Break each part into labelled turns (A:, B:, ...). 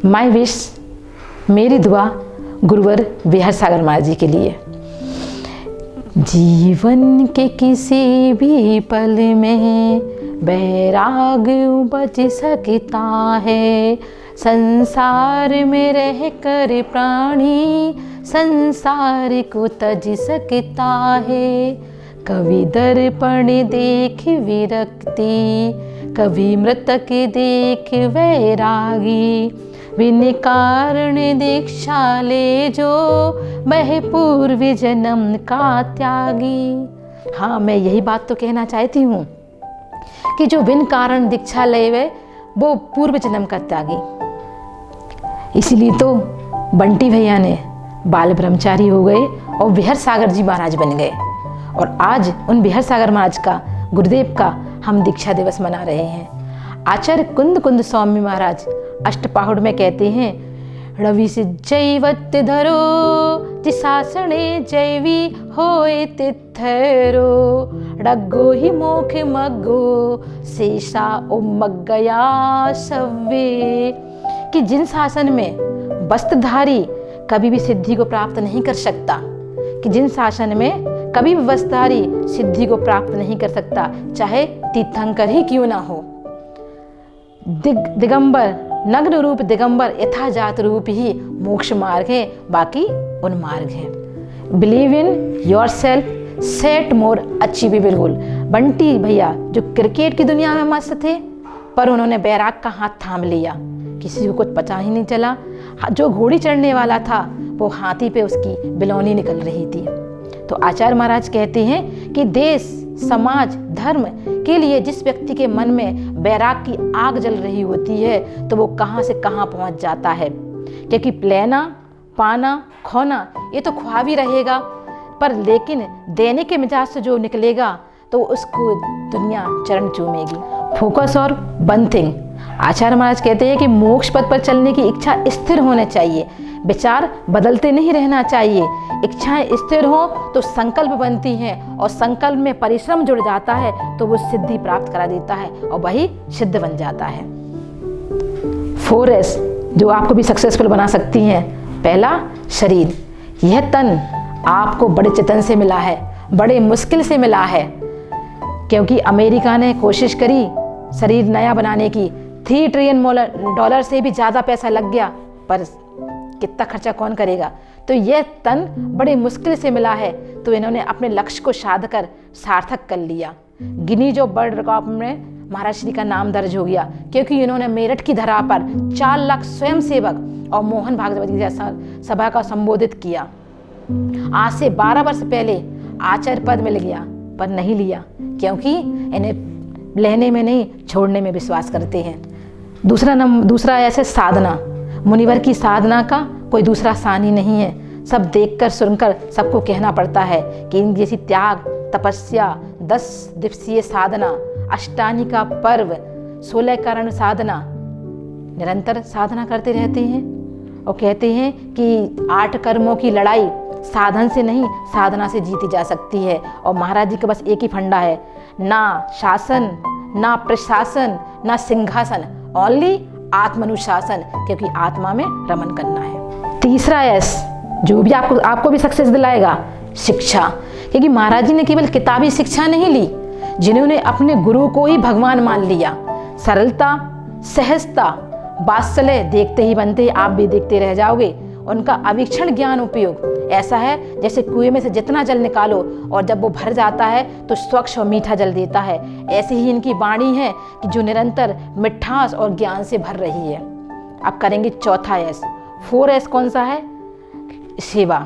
A: My wish, मेरी दुआ गुरुवर विहर सागर महाराज जी के लिए। जीवन के किसी भी पल में बैराग उपज सकता है, संसार में रह कर प्राणी संसार को तज सकता है। कभी दर्पण देख विरक्ति, कभी मृतक देख वैरागी, बिन कारण दीक्षा ले जो वह पूर्व जन्म का त्यागी। हाँ, मैं यही बात तो कहना चाहती हूँ कि जो बिन कारण दीक्षा ले वे वो पूर्व जन्म का त्यागी। इसीलिए तो बंटी भैया ने बाल ब्रह्मचारी हो गए और विहर सागर जी महाराज बन गए। और आज उन विहर सागर महाराज का, गुरुदेव का हम दीक्षा दिवस मना रहे हैं। आचार्य कुंद कुंद स्वामी महाराज अष्टपाहुड़ में कहते हैं, रवि से जैवत धरो जिसासने जैवी होए तिथरो, डग्गो ही मोख मग्गो शेषा उमग गया सव्वे। कि जिन शासन में वस्त्रधारी कभी भी सिद्धि को प्राप्त नहीं कर सकता, कि जिन शासन में कभी भी वस्त्रधारी सिद्धि को प्राप्त नहीं कर सकता, चाहे तीर्थंकर ही क्यों ना हो। दिगंबर नग्न रूप दिगंबर यथा जात रूप ही मोक्ष मार्ग है, बाकी उन्मार्ग है। Believe in your self, set more achievable गोल। बंटी भैया जो क्रिकेट की दुनिया में मस्त थे, पर उन्होंने बैराग का हाथ थाम लिया, किसी को कुछ पता ही नहीं चला। जो घोड़ी चढ़ने वाला था वो हाथी पे उसकी बिलौनी निकल रही थी। तो आचार्य महाराज कहते हैं कि देश, समाज, धर्म के लिए जिस व्यक्ति के मन में बैराग की आग जल रही होती है तो वो कहाँ से कहाँ पहुँच जाता है। क्योंकि लेना, पाना, खोना ये तो ख्वाब ही रहेगा, पर लेकिन देने के मिजाज से जो निकलेगा तो उसको दुनिया चरण चूमेगी। फोकस और वन थिंग। आचार्य महाराज कहते हैं कि मोक्ष पथ पर चलने की इच्छा स्थिर होनी चाहिए, विचार बदलते नहीं रहना चाहिए। इच्छाएं स्थिर हो तो संकल्प बनती हैं, और संकल्प में परिश्रम जुड़ जाता है तो वो सिद्धि प्राप्त करा देता है और वही सिद्ध बन जाता है। 4S जो आपको भी सक्सेसफुल बना सकती हैं। पहला, शरीर। यह तन आपको बड़े जतन से मिला है, बड़े मुश्किल से मिला है, क्योंकि अमेरिका ने कोशिश करी शरीर नया बनाने की, $3 ट्रिलियन से भी ज़्यादा पैसा लग गया, पर कितना खर्चा कौन करेगा। तो यह तन बड़े मुश्किल से मिला है, तो इन्होंने अपने लक्ष्य को साध कर सार्थक कर लिया। गिनीज वर्ल्ड रिकॉर्ड में महाराज श्री का नाम दर्ज हो गया, क्योंकि इन्होंने मेरठ की धरा पर 4 लाख स्वयंसेवक और मोहन भागवत की सभा का संबोधित किया। आज से 12 वर्ष पहले आचार्य पद मिल गया, पर नहीं लिया, क्योंकि इन्हें लेने में नहीं छोड़ने में विश्वास करते हैं। दूसरा ऐसे साधना। मुनिवर की साधना का कोई दूसरा सानी नहीं है। सब देखकर सुनकर सबको कहना पड़ता है कि इन जैसी त्याग, तपस्या, 10 दिवसीय साधना, अष्टानी का पर्व, 16 कारण साधना, निरंतर साधना करते रहते हैं। और कहते हैं कि 8 कर्मों की लड़ाई साधन से नहीं, साधना से जीती जा सकती है। और महाराज जी का बस एक ही फंडा है, ना शासन, ना प्रशासन, ना सिंहासन, ओनली आत्मानुशासन, क्योंकि आत्मा में रमन करना है। तीसरा S जो भी आपको भी सक्सेस दिलाएगा, शिक्षा। क्योंकि महाराज जी ने केवल किताबी शिक्षा नहीं ली, जिन्होंने अपने गुरु को ही भगवान मान लिया। सरलता, सहजता, वात्सल्य देखते ही बनते आप भी देखते रह जाओगे। उनका अवीक्षण ज्ञान उपयोग ऐसा है जैसे कुएं में से जितना जल निकालो और जब वो भर जाता है तो स्वच्छ और मीठा जल देता है। ऐसी ही इनकी वाणी है कि जो निरंतर मिठास और ज्ञान से भर रही है। अब करेंगे चौथा S। 4S कौन सा है? सेवा।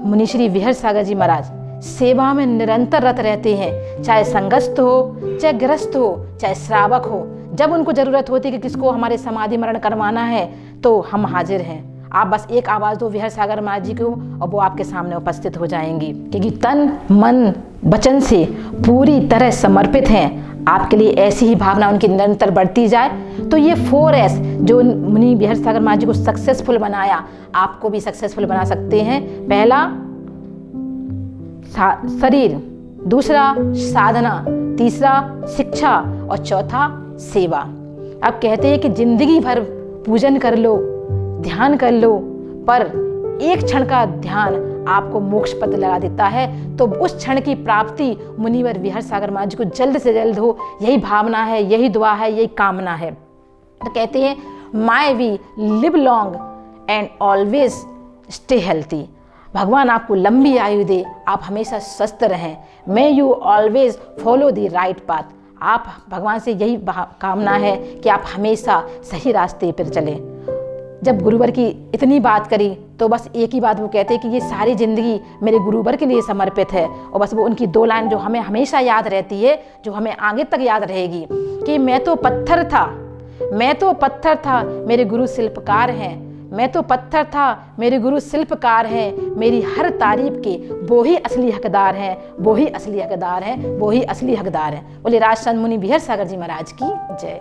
A: मुनिश्री विहर सागर जी महाराज सेवा में निरंतर रत रहते हैं, चाहे संगस्थ हो, चाहे गृहस्थ हो, चाहे श्रावक हो। जब उनको जरूरत होती है कि किसको हमारे समाधि मरण करवाना है तो हम हाजिर हैं। आप बस एक आवाज़ दो विहर सागर महाराज जी को और वो आपके सामने उपस्थित हो जाएंगी, क्योंकि तन मन वचन से पूरी तरह समर्पित हैं। आपके लिए ऐसी ही भावना उनकी निरंतर बढ़ती जाए तो ये 4S जो मुनि विहर सागर महाराज जी को सक्सेसफुल बनाया, आपको भी सक्सेसफुल बना सकते हैं। पहला शरीर, दूसरा साधना, तीसरा शिक्षा और चौथा सेवा। अब कहते हैं कि जिंदगी भर पूजन कर लो, ध्यान कर लो, पर एक क्षण का ध्यान आपको मोक्ष पद लगा देता है। तो उस क्षण की प्राप्ति मुनिवर विहरसागर महाराज को जल्द से जल्द हो, यही भावना है, यही दुआ है, यही कामना है। तो कहते हैं my we live long and always stay healthy. भगवान आपको लंबी आयु दे, आप हमेशा स्वस्थ रहें। May you always follow the right path. आप भगवान से यही कामना है कि आप हमेशा सही रास्ते पर चलें। जब गुरुवर की इतनी बात करी तो बस एक ही बात वो कहते हैं कि ये सारी ज़िंदगी मेरे गुरुवर के लिए समर्पित है। और बस वो उनकी 2 लाइन जो हमें हमेशा याद रहती है, जो हमें आगे तक याद रहेगी कि मैं तो पत्थर था, मैं तो पत्थर था, मेरे गुरु शिल्पकार हैं। मैं तो पत्थर था, मेरे गुरु शिल्पकार हैं। मेरी हर तारीफ के वो ही असली हकदार हैं, वो ही असली हकदार हैं, वो ही असली हकदार हैं। बोले राजसंत मुनि विहरसागर जी महाराज की जय।